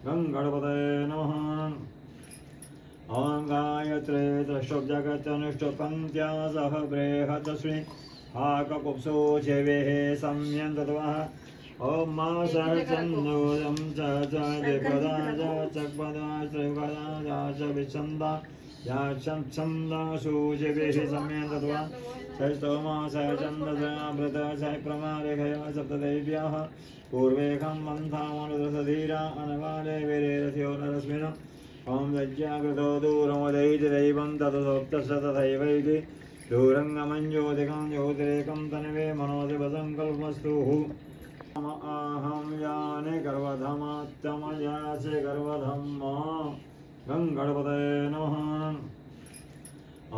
गं गणपतये नमः। ॐ गायत्रे द्रष्टुब्जगत्यनुष्टुपन्त्या सह बृहदश्री हाककुप्सो जेवेः संयन्ततवः ॐ मा सहस्रन्नूरं च दिपदा चक्पदा श्रीपदा च विच्छन्दा या छन्दासु जेवेः संयन्ततवः षष्ठोमा सहचन्दमृत सहप्रमारेखया सप्तदेव्याः पूर्वेखं मन्थामनुदधीरा अनवाले वीरेरथ्यो नरस्मिन् ओं यज्ञाकृतो दूरमुदैति दैवं ततसोक्तस्य तथैवैति दूरङ्गमञ्ज्योतिकं ज्योतिरेकं तन्वे मनोदिवसङ्कल्पस्तुः अहं याने गर्वधमात्तमयासे गर्वधम्मा गं गणपतये नमः।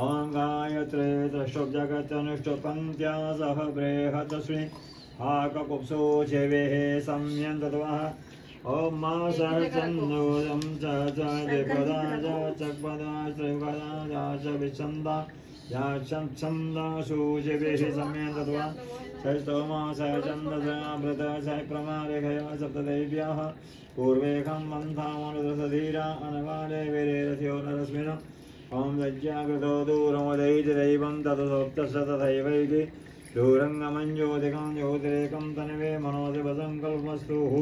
ॐ गायत्रे द्रष्टुब्जगत्यनुष्टुपन्त्या सह बृहदश्री हाककुप्सो जेवेः संयन्ततवः ॐ मा सहस्रन्नूरं च दिपदा चक्पदा श्रीपदा च विच्छन्दा या छन्दासु जेवेः संयन्ततवः षष्ठोमा सहचन्दमृत सहप्रमारेखया सप्तदेव्याः पूर्वेखं मन्थामनुदधीरा अनवाले वीरेरथ्यो नरस्मिन् ॐ यज्ञाकृतो दूरमुदैति दैवं ततसोक्तस्य तथैवैति दूरङ्गमञ्ज्योतिकं ज्योतिरेकं तन्वे मनोदिवसङ्कल्पस्तुः।